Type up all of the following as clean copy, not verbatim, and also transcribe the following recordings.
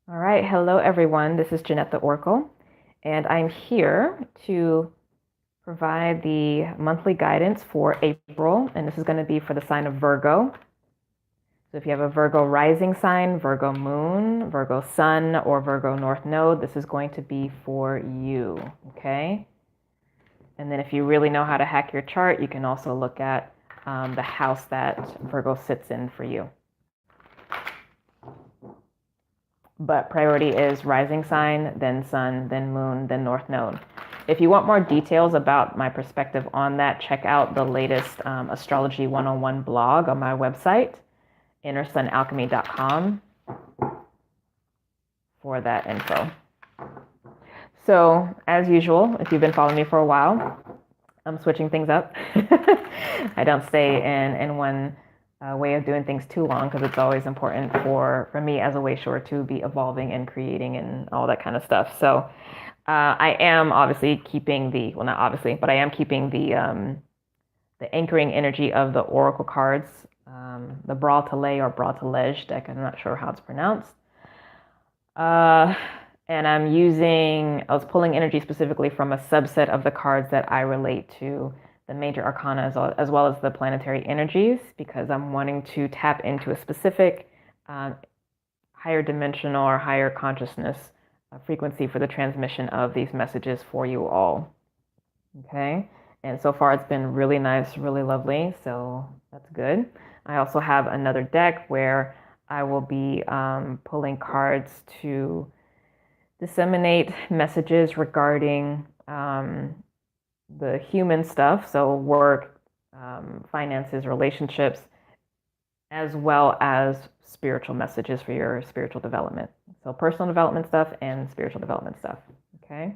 All right, hello everyone. This is Jynnette the Oracle, and I'm here to provide the monthly guidance for April, and this is going to be for the sign of Virgo. So if you have a Virgo rising sign, Virgo moon, Virgo sun, or Virgo north node, this is going to be for you, okay? And then if you really know how to hack your chart, you can also look at the house that Virgo sits in for you. But priority is rising sign, then sun, then moon, then north node. If you want more details about my perspective on that, check out the latest Astrology 101 blog on my website, innersunalchemy.com, for that info. So, as usual, if you've been following me for a while, I'm switching things up. I don't stay in one way of doing things too long because it's always important for me as a wayshower to be evolving and creating and all that kind of stuff. So I am obviously keeping well, not obviously, but I am keeping the anchoring energy of the oracle cards, the Brautele or Brautelege deck. I'm not sure how it's pronounced. And I was pulling energy specifically from a subset of the cards that I relate to the major arcana as well as the planetary energies, because I'm wanting to tap into a specific higher dimensional or higher consciousness frequency for the transmission of these messages for you all. Okay. And so far it's been really nice, really lovely. So that's good. I also have another deck where I will be pulling cards to disseminate messages regarding the human stuff, so work, finances, relationships, as well as spiritual messages for your spiritual development. So personal development stuff and spiritual development stuff. Okay.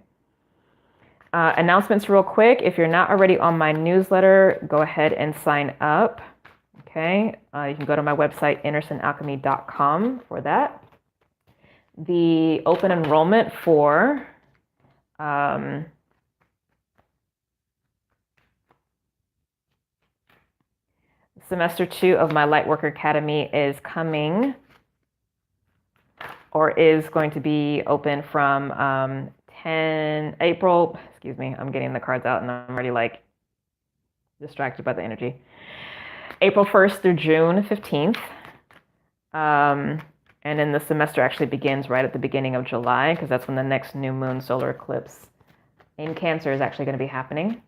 Announcements real quick. If you're not already on my newsletter, go ahead and sign up. Okay. You can go to my website, innersunalchemy.com, for that. The open enrollment for semester 2 of my Lightworker Academy is coming, or is going to be open from April. Excuse me, I'm getting the cards out and I'm already like distracted by the energy. April 1st through June 15th. And then the semester actually begins right at the beginning of July, because that's when the next new moon solar eclipse in Cancer is actually going to be happening.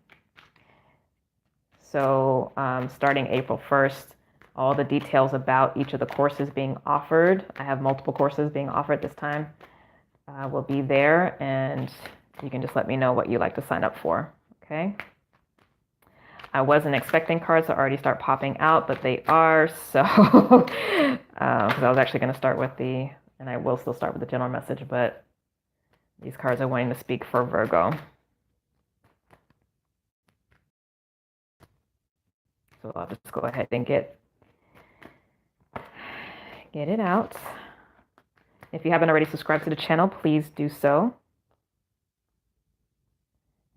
So starting April 1st, all the details about each of the courses being offered, I have multiple courses being offered this time, will be there, and you can just let me know what you'd like to sign up for, okay? I wasn't expecting cards to already start popping out, but they are, so because I was actually going to start with and I will still start with the general message, but these cards are wanting to speak for Virgo. So I'll just go ahead and get it out. If you haven't already subscribed to the channel, please do so.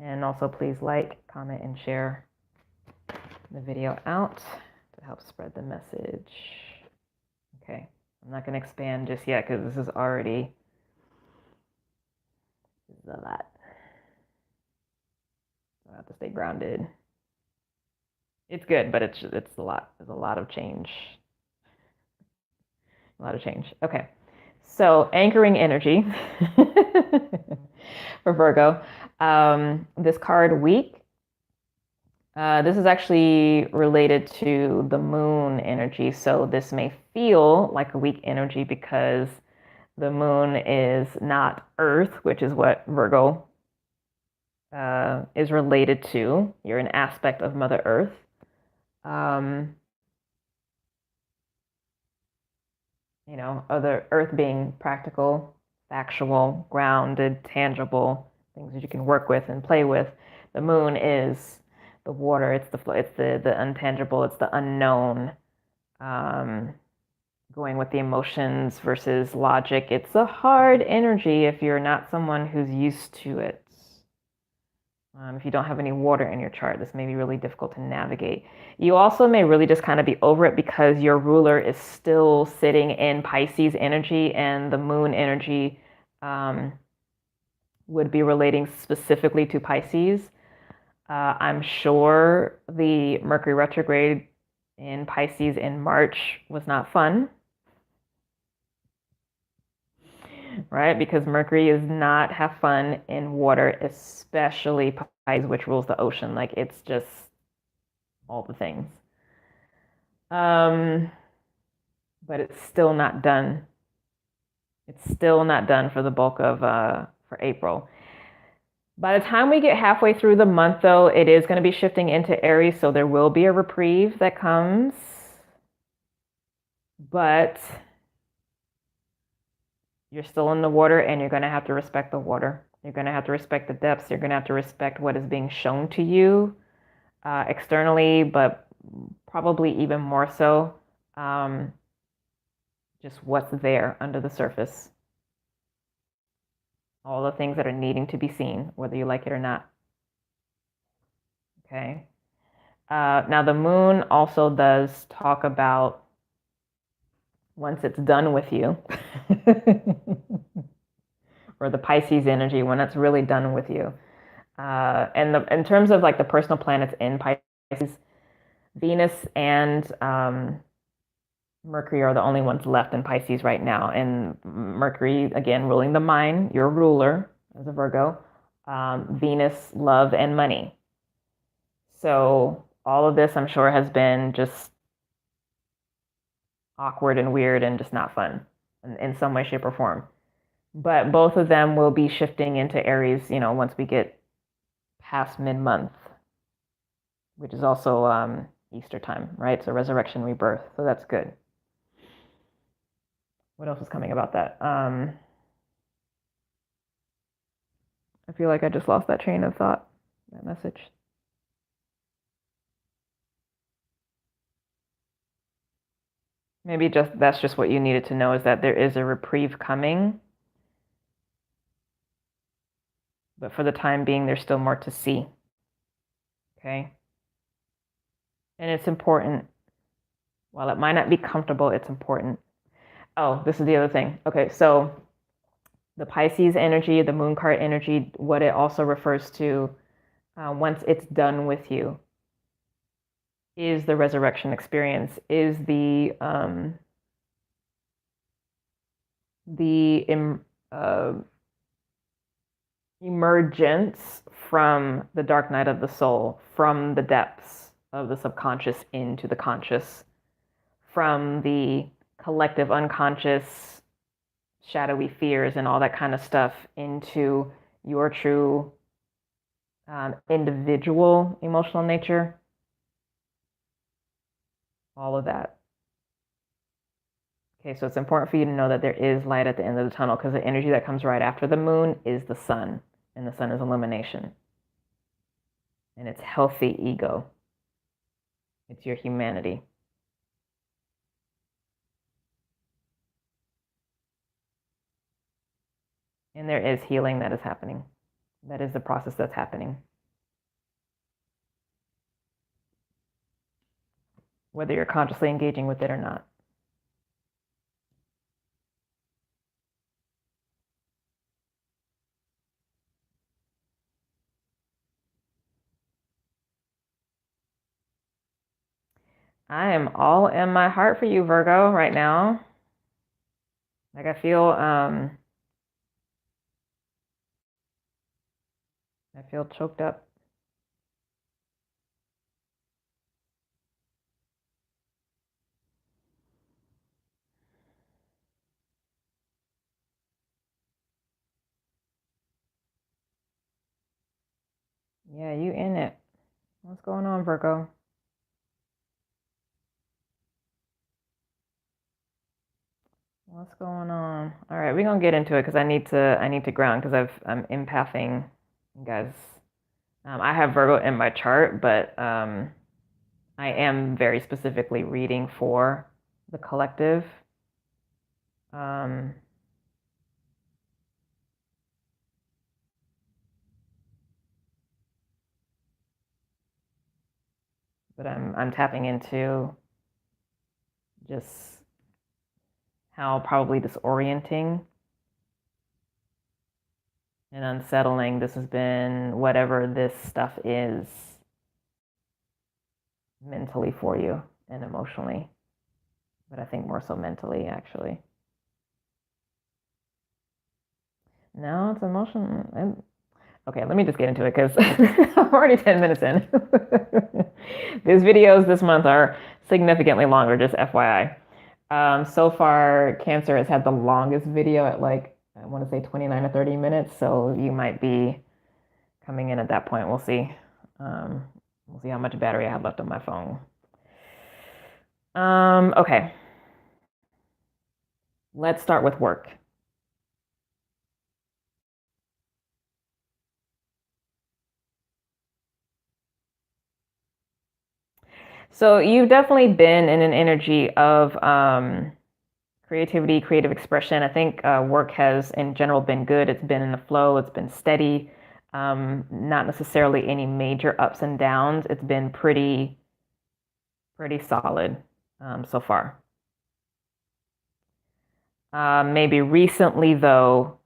And also please like, comment, and share the video out to help spread the message. Okay, I'm not going to expand just yet because this is a lot. I have to stay grounded. It's good, but it's a lot. There's a lot of change. Okay, so anchoring energy for Virgo. This card, weak. This is actually related to the moon energy. So this may feel like a weak energy because the moon is not Earth, which is what Virgo is related to. You're an aspect of Mother Earth. You know, other Earth being practical, factual, grounded, tangible, things that you can work with and play with. The moon is the water, it's the untangible, it's the unknown, going with the emotions versus logic. It's a hard energy if you're not someone who's used to it. If you don't have any water in your chart, this may be really difficult to navigate. You also may really just kind of be over it because your ruler is still sitting in Pisces energy, and the moon energy would be relating specifically to Pisces. I'm sure the Mercury retrograde in Pisces in March was not fun, right? Because Mercury does not have fun in water, especially Pisces, which rules the ocean. Like it's just all the things. But it's still not done. It's still not done for the bulk of for April. By the time we get halfway through the month, though, it is going to be shifting into Aries, so there will be a reprieve that comes. But you're still in the water, and you're going to have to respect the water. You're going to have to respect the depths. You're going to have to respect what is being shown to you externally, but probably even more so just what's there under the surface. All the things that are needing to be seen, whether you like it or not. Okay. Now, the moon also does talk about once it's done with you, or the Pisces energy, when it's really done with you. And in terms of like the personal planets in Pisces, Venus and Mercury are the only ones left in Pisces right now. And Mercury, again, ruling the mind, your ruler as a Virgo, Venus, love, and money. So all of this, I'm sure, has been just awkward and weird and just not fun in some way, shape, or form. But both of them will be shifting into Aries, once we get past mid-month, which is also Easter time, right? So resurrection, rebirth. So that's good. What else is coming about that? I feel like I just lost that train of thought, that message. Maybe that's just what you needed to know, is that there is a reprieve coming. But for the time being, there's still more to see. Okay? And it's important. While it might not be comfortable, it's important. Oh, this is the other thing. Okay, so the Pisces energy, the moon card energy, what it also refers to once it's done with you is the resurrection experience, is the emergence from the dark night of the soul, from the depths of the subconscious into the conscious, from the collective unconscious, shadowy fears and all that kind of stuff into your true individual emotional nature. All of that. Okay, so it's important for you to know that there is light at the end of the tunnel, because the energy that comes right after the moon is the sun, and the sun is illumination. And it's healthy ego. It's your humanity. And there is healing that is happening. That is the process that's happening. Whether you're consciously engaging with it or not. I am all in my heart for you, Virgo, right now. Like I feel choked up. Yeah, you in it. What's going on, Virgo? What's going on? All right, we're gonna get into it because I need to ground, because I'm empathing, guys. I have Virgo in my chart, but I am very specifically reading for the collective. but I'm tapping into just how probably disorienting and unsettling this has been, whatever this stuff is, mentally for you and emotionally. But I think more so mentally, actually. No, it's emotion. Okay, let me just get into it because I'm already 10 minutes in. These videos this month are significantly longer, just FYI. So far, Cancer has had the longest video at like, I want to say 29 or 30 minutes. So you might be coming in at that point. We'll see. We'll see how much battery I have left on my phone. Okay. Let's start with work. So you've definitely been in an energy of creativity, creative expression. I think work has in general been good. It's been in the flow. It's been steady. Not necessarily any major ups and downs. It's been pretty solid so far. Maybe recently though,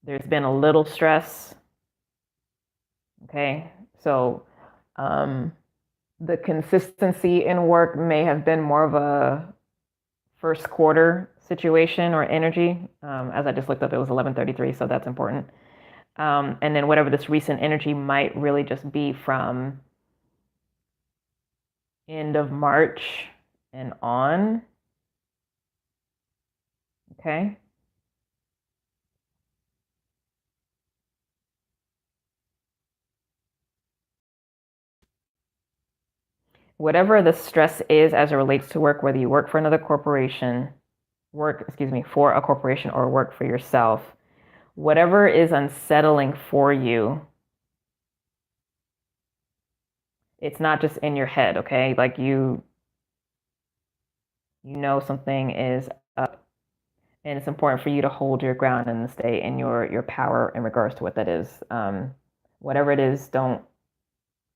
there's been a little stress. Okay, so the consistency in work may have been more of a first quarter situation or energy. As I just looked up, it was 11:33, so that's important. And then whatever this recent energy might really just be from end of March and on. Okay. Whatever the stress is as it relates to work, whether you work for another corporation, for a corporation or work for yourself, whatever is unsettling for you, it's not just in your head, okay? Like you know something is up, and it's important for you to hold your ground and stay in your power in regards to what that is. Whatever it is, don't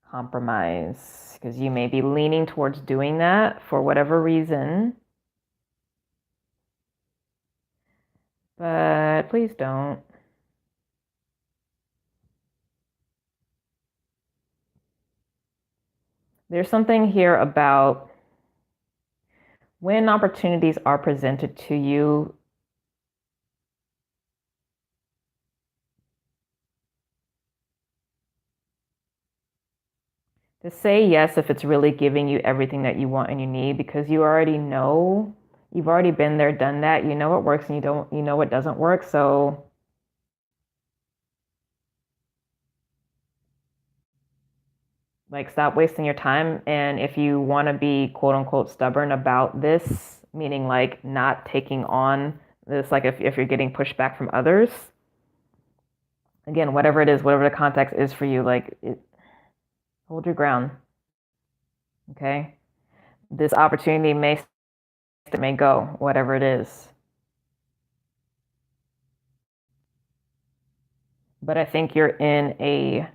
compromise because you may be leaning towards doing that for whatever reason. But please don't. There's something here about when opportunities are presented to you, to say yes if it's really giving you everything that you want and you need, because you already know, you've already been there, done that. You know what works and you know what doesn't work. So like stop wasting your time. And if you want to be quote unquote stubborn about this, meaning like not taking on this, like if you're getting pushback from others, again, whatever it is, whatever the context is for you, hold your ground. Okay. This opportunity may go, whatever it is. But I think you're in a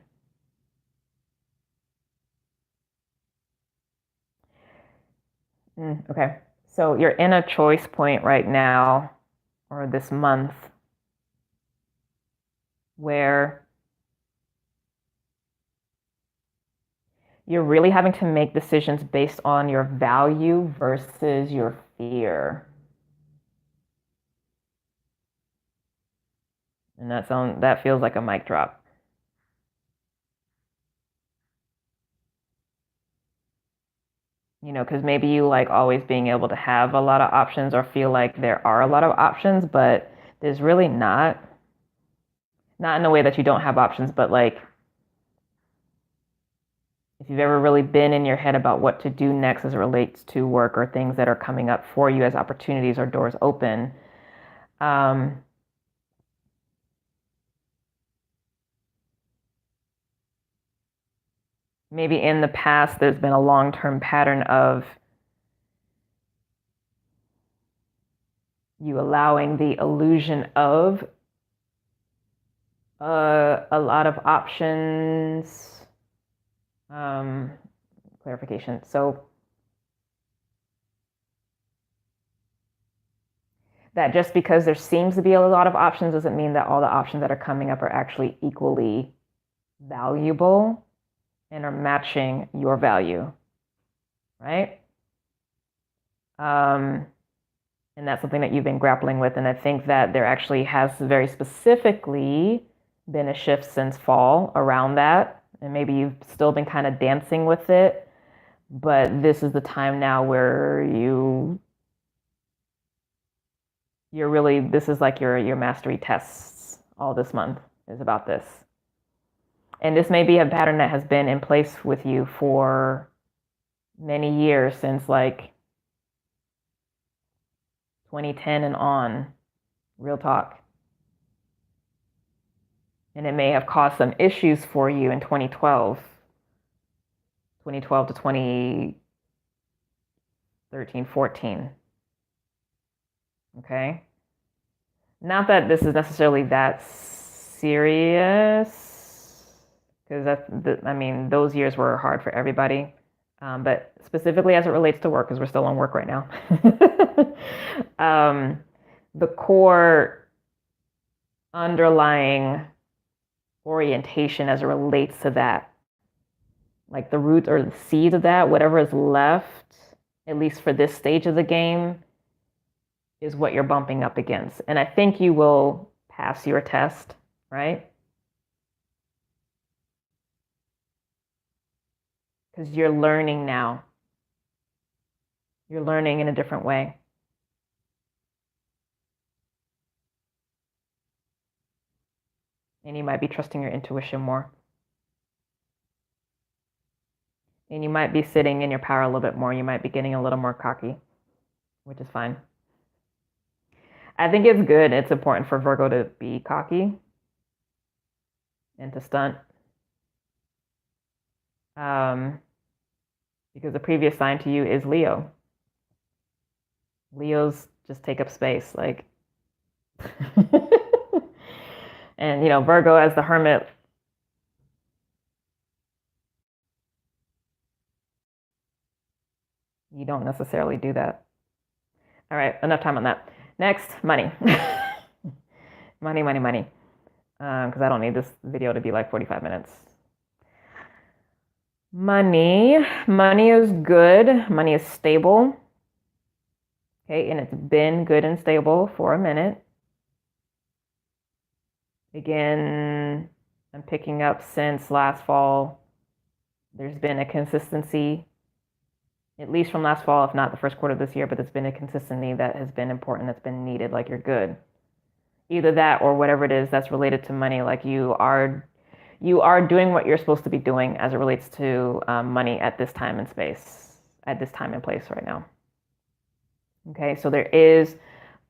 okay. So you're in a choice point right now or this month where you're really having to make decisions based on your value versus your fear. And that feels like a mic drop. You know, because maybe you like always being able to have a lot of options or feel like there are a lot of options, but there's really not. Not in a way that you don't have options, but like if you've ever really been in your head about what to do next as it relates to work or things that are coming up for you as opportunities or doors open, maybe in the past there's been a long-term pattern of you allowing the illusion of a lot of options clarification. So that just because there seems to be a lot of options doesn't mean that all the options that are coming up are actually equally valuable and are matching your value, right? And that's something that you've been grappling with. And I think that there actually has very specifically been a shift since fall around that. And maybe you've still been kind of dancing with it, but this is the time now where you're really, this is like your mastery tests all this month is about this. And this may be a pattern that has been in place with you for many years, since like 2010 and on, real talk. And it may have caused some issues for you in 2012 to 2013, 14. Okay. Not that this is necessarily that serious, because I mean, those years were hard for everybody. But specifically as it relates to work, because we're still on work right now, the core underlying orientation as it relates to that, like the roots or the seeds of that, whatever is left, at least for this stage of the game, is what you're bumping up against. And I think you will pass your test, right? Because you're learning now. You're learning in a different way. And you might be trusting your intuition more. And you might be sitting in your power a little bit more. You might be getting a little more cocky, which is fine. I think it's good. It's important for Virgo to be cocky and to stunt. Because the previous sign to you is Leo. Leos just take up space, like. And, you know, Virgo as the hermit, you don't necessarily do that. All right, enough time on that. Next, money. Money, money, money. Because I don't need this video to be like 45 minutes. Money is good. Money is stable. Okay, and it's been good and stable for a minute. Again, I'm picking up since last fall. There's been a consistency, at least from last fall, if not the first quarter of this year, but it's been a consistency that has been important, that's been needed, like you're good. Either that or whatever it is that's related to money, like you are doing what you're supposed to be doing as it relates to money at this time and space, at this time and place right now. Okay, so there is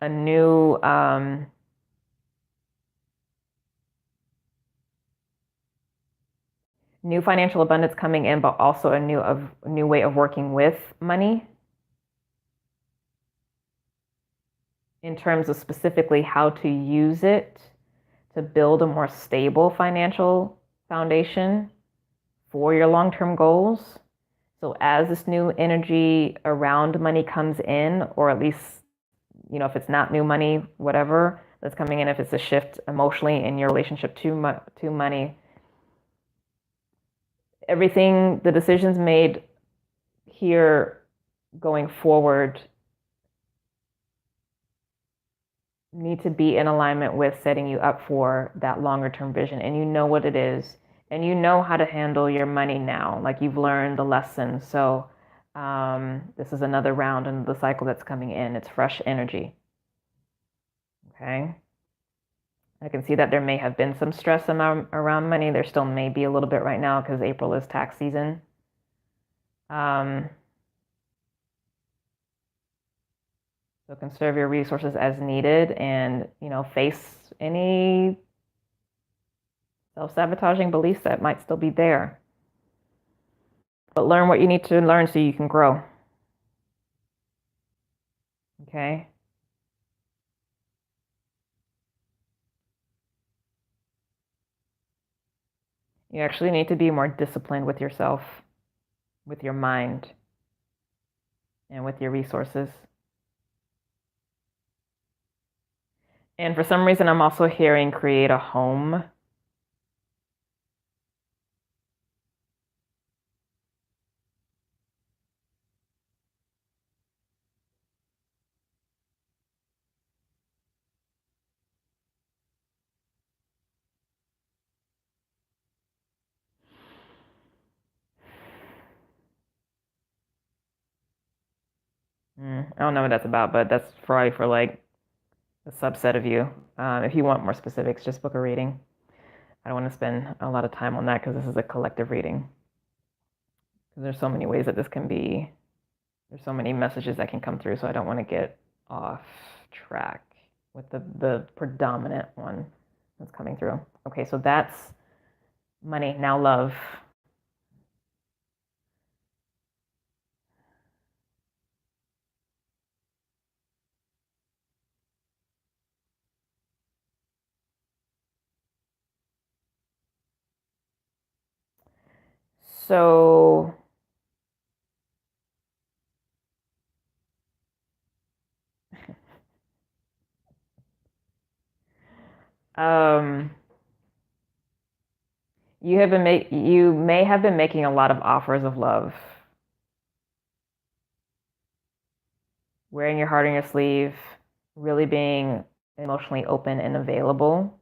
a new new financial abundance coming in, but also a new way of working with money in terms of specifically how to use it to build a more stable financial foundation for your long-term goals. So as this new energy around money comes in, or at least, you know, if it's not new money, whatever that's coming in, if it's a shift emotionally in your relationship to money, everything, the decisions made here going forward need to be in alignment with setting you up for that longer term vision. And you know what it is, and you know how to handle your money now. Like you've learned the lesson. So this is another round in the cycle that's coming in. It's fresh energy. Okay. I can see that there may have been some stress around money. There still may be a little bit right now because April is tax season. So conserve your resources as needed, and, you know, face any self-sabotaging beliefs that might still be there. But learn what you need to learn so you can grow. Okay? You actually need to be more disciplined with yourself, with your mind, and with your resources. And for some reason, I'm also hearing create a home. I don't know what that's about, but that's probably for like a subset of you. If you want more specifics, just book a reading. I don't want to spend a lot of time on that because this is a collective reading. There's so many ways that this can be. There's so many messages that can come through, so I don't want to get off track with the predominant one that's coming through. Okay, so that's money. Now love. So um you may have been making a lot of offers of love, wearing your heart on your sleeve, really being emotionally open and available,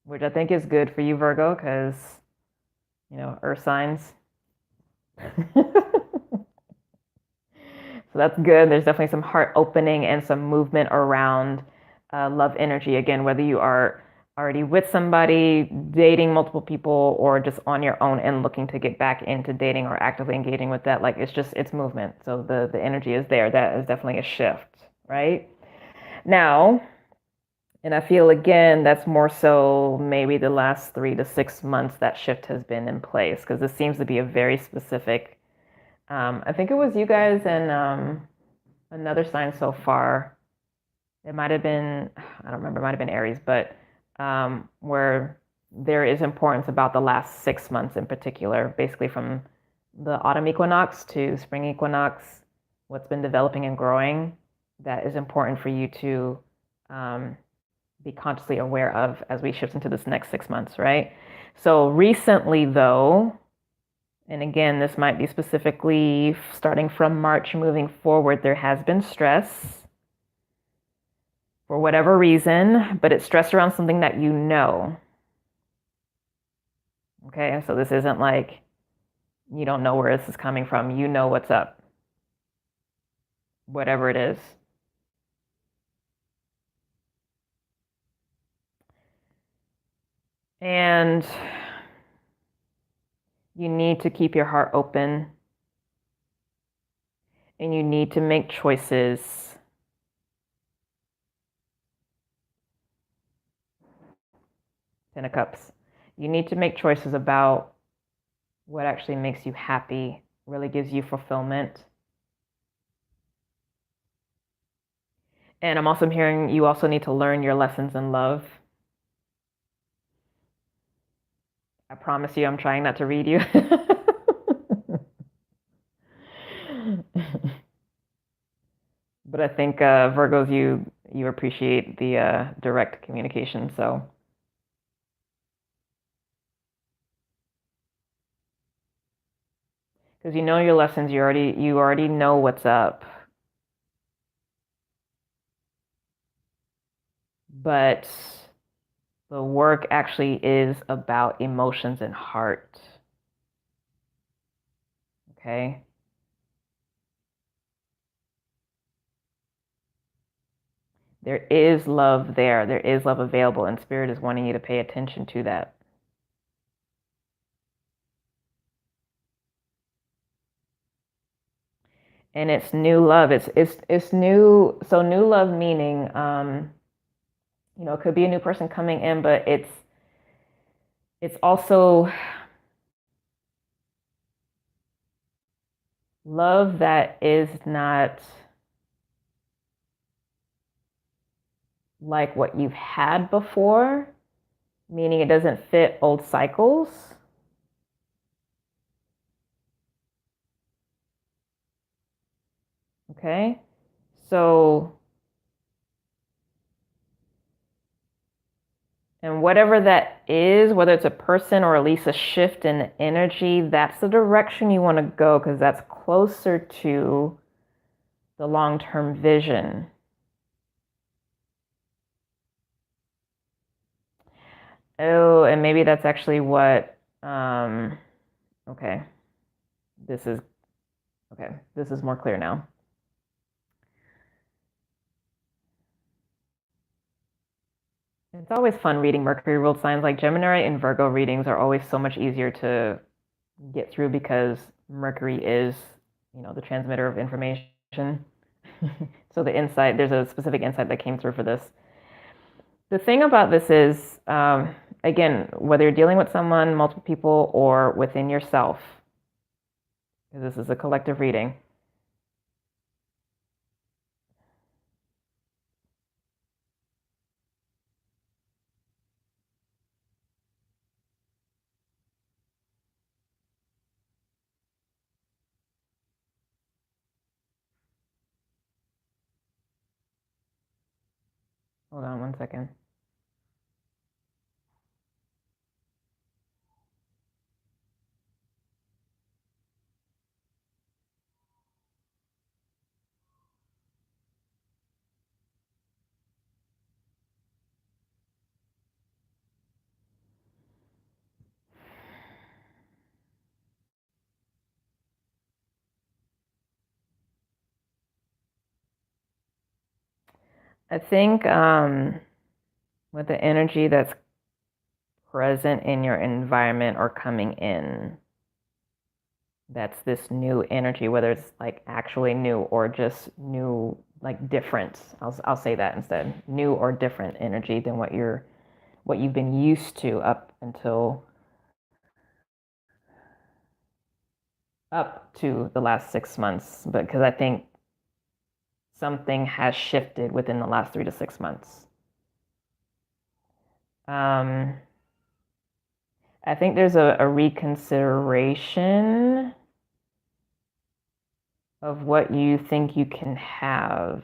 which I think is good for you, Virgo, because earth signs. So that's good. There's definitely some heart opening and some movement around love energy. Again, whether you are already with somebody, dating multiple people, or just on your own and looking to get back into dating or actively engaging with that, like it's movement. So the energy is there. That is definitely a shift, right? Now, and I feel again that's more so maybe the last 3 to 6 months that shift has been in place because this seems to be a very specific. I think it was you guys and another sign so far. It might have been, I don't remember, it might have been Aries, but where there is importance about the last 6 months in particular, basically from the autumn equinox to spring equinox, what's been developing and growing that is important for you to be consciously aware of as we shift into this next 6 months, right? So recently, though, and again, this might be specifically starting from March moving forward, there has been stress for whatever reason, but it's stress around something that you know. Okay, so this isn't like you don't know where this is coming from. You know what's up, whatever it is. And you need to keep your heart open and you need to make choices. Ten of Cups. You need to make choices about what actually makes you happy, really gives you fulfillment. And I'm also hearing you also need to learn your lessons in love. I promise you, I'm trying not to read you. But I think Virgos, you appreciate the direct communication, so. Because you know your lessons, you already know what's up. But the work actually is about emotions and heart. Okay? There is love there. There is love available, and Spirit is wanting you to pay attention to that. And it's new love. It's new. So new love meaning, it could be a new person coming in, but it's also love that is not like what you've had before, meaning it doesn't fit old cycles. Okay, so, and whatever that is, whether it's a person or at least a shift in energy, that's the direction you want to go because that's closer to the long-term vision. Oh, and maybe that's actually what, okay, this is, okay, this is more clear now. It's always fun reading Mercury ruled signs. Like Gemini and Virgo readings are always so much easier to get through because Mercury is, the transmitter of information. So the insight, there's a specific insight that came through for this. The thing about this is, again, whether you're dealing with someone, multiple people, or within yourself, because this is a collective reading. Hold on one second. I think with the energy that's present in your environment or coming in, that's this new energy, whether it's like actually new or just new, like different. I'll say that instead. New or different energy than what you've been used to up to the last 6 months. But because I think something has shifted within the last 3 to 6 months. I think there's a reconsideration of what you think you can have.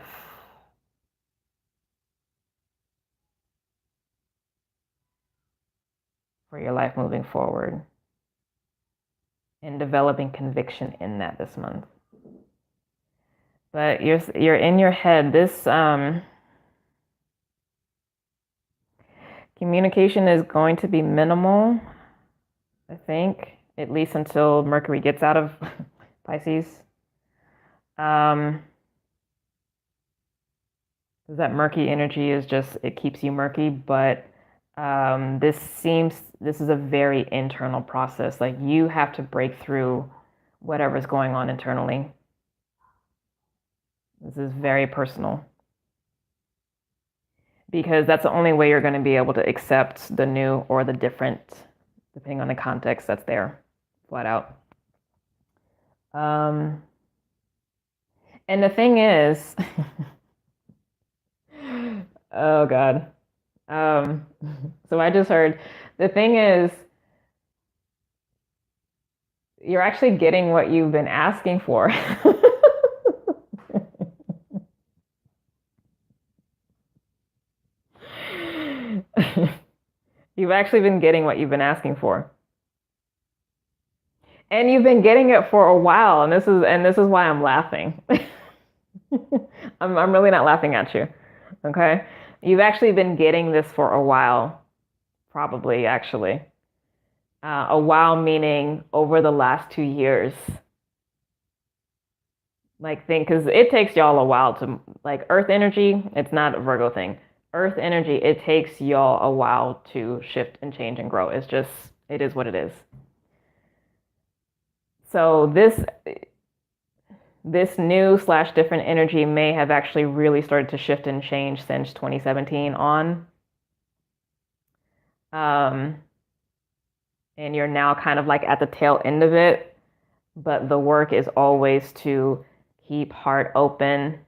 For your life moving forward. And developing conviction in that this month. But you're in your head. This communication is going to be minimal, I think, at least until Mercury gets out of Pisces. Because that murky energy is just, it keeps you murky, but this is a very internal process. Like you have to break through whatever's going on internally. This is very personal. Because that's the only way you're going to be able to accept the new or the different, depending on the context that's there, flat out. And the thing is, oh God. So I just heard, the thing is, you're actually getting what you've been asking for. You've actually been getting what you've been asking for. And you've been getting it for a while, and this is why I'm laughing. I'm really not laughing at you. Okay? You've actually been getting this for a while, probably actually. A while meaning over the last 2 years. Like think, because it takes y'all a while to, like Earth energy, it's not a Virgo thing. Earth energy, it takes y'all a while to shift and change and grow. It's just, it is what it is. So this new / different energy may have actually really started to shift and change since 2017 on. And you're now kind of like at the tail end of it, but the work is always to keep heart open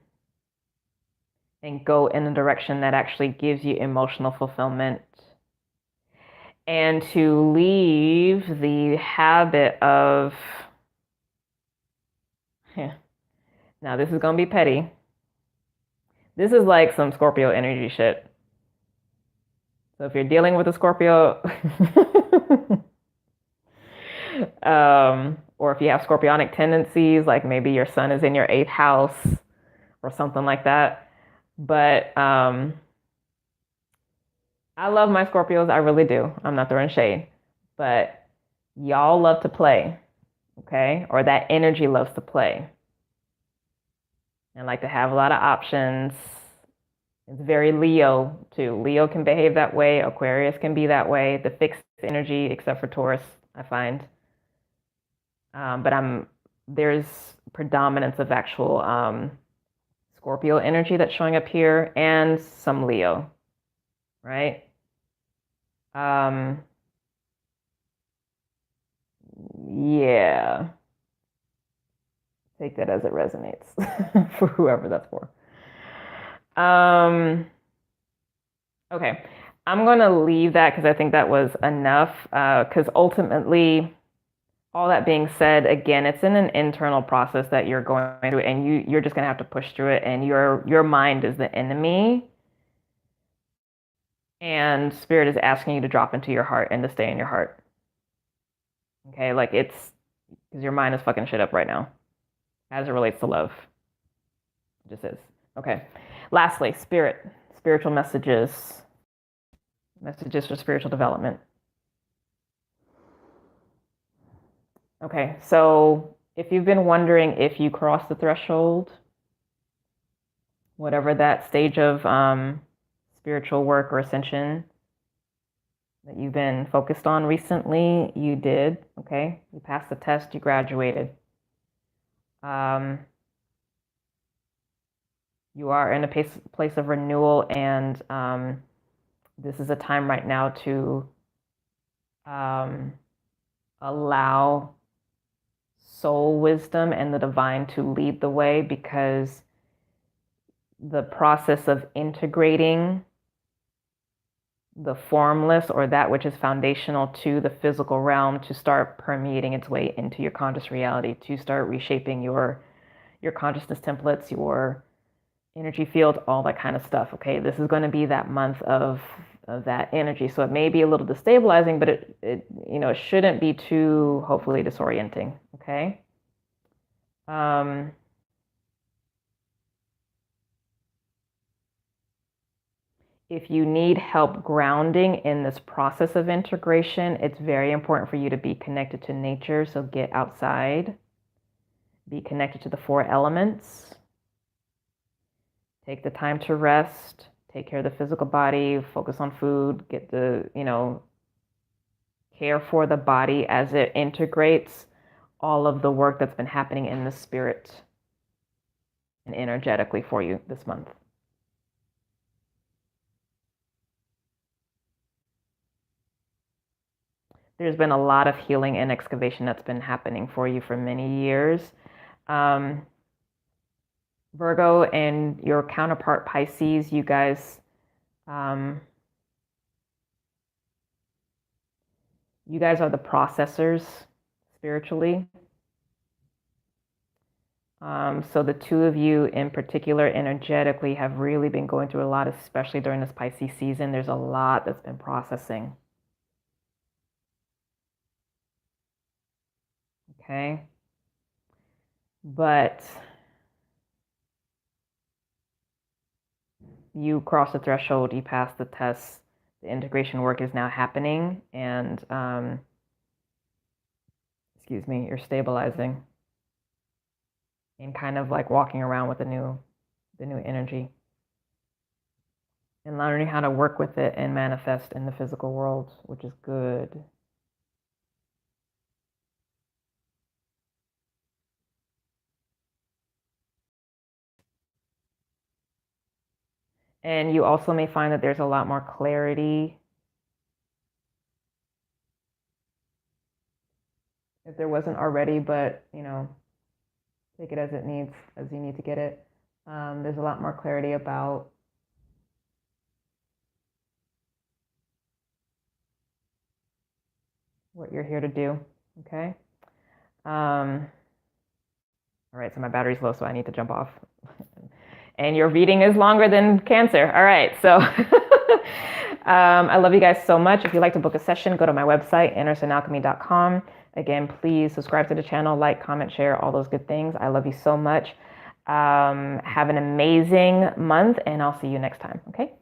and go in a direction that actually gives you emotional fulfillment. and to leave the habit of, now this is going to be petty. This is like some Scorpio energy shit. So if you're dealing with a Scorpio, or if you have scorpionic tendencies, like maybe your sun is in your eighth house or something like that. But I love my Scorpios. I really do. I'm not throwing shade. But y'all love to play, okay? Or that energy loves to play and like to have a lot of options. It's very Leo too. Leo can behave that way. Aquarius can be that way. The fixed energy, except for Taurus, I find. But there's predominance of actual Scorpio energy that's showing up here and some Leo, right? Yeah. Take that as it resonates for whoever that's for. Okay. I'm going to leave that because I think that was enough. Because ultimately, all that being said, again, it's in an internal process that you're going through, and you're just going to have to push through it, and your mind is the enemy. And spirit is asking you to drop into your heart and to stay in your heart. Okay, like it's because your mind is fucking shit up right now as it relates to love. It just is. Okay. Lastly, spiritual messages for spiritual development. Okay, so if you've been wondering if you crossed the threshold, whatever that stage of spiritual work or ascension that you've been focused on recently, you did. Okay, you passed the test, you graduated. You are in a place of renewal, and this is a time right now to allow soul wisdom and the divine to lead the way, because the process of integrating the formless, or that which is foundational to the physical realm, to start permeating its way into your conscious reality, to start reshaping your consciousness templates, your energy field, all that kind of stuff. Okay, this is going to be that month of that energy, so it may be a little destabilizing, but it shouldn't be too, hopefully, disorienting. Okay. If you need help grounding in this process of integration, it's very important for you to be connected to nature. So get outside, be connected to the four elements, take the time to rest, take care of the physical body, focus on food, get the, care for the body as it integrates all of the work that's been happening in the spirit and energetically for you this month. There's been a lot of healing and excavation that's been happening for you for many years. Virgo and your counterpart Pisces, you guys, you guys are the processors spiritually. So the two of you in particular energetically have really been going through a lot, especially during this Pisces season. There's a lot that's been processing. Okay. But you crossed the threshold, you passed the test, the integration work is now happening, and you're stabilizing and kind of like walking around with the new energy and learning how to work with it and manifest in the physical world, which is good. And you also may find that there's a lot more clarity, if there wasn't already, but take it as it needs, as you need to get it. There's a lot more clarity about you're here to do. Okay. All right, so my battery's low, so I need to jump off. And your reading is longer than Cancer. All right, so I love you guys so much. If you'd like to book a session, go to my website, andersonalchemy.com. Again, please subscribe to the channel, like, comment, share, all those good things. I love you so much. Have an amazing month, and I'll see you next time, okay?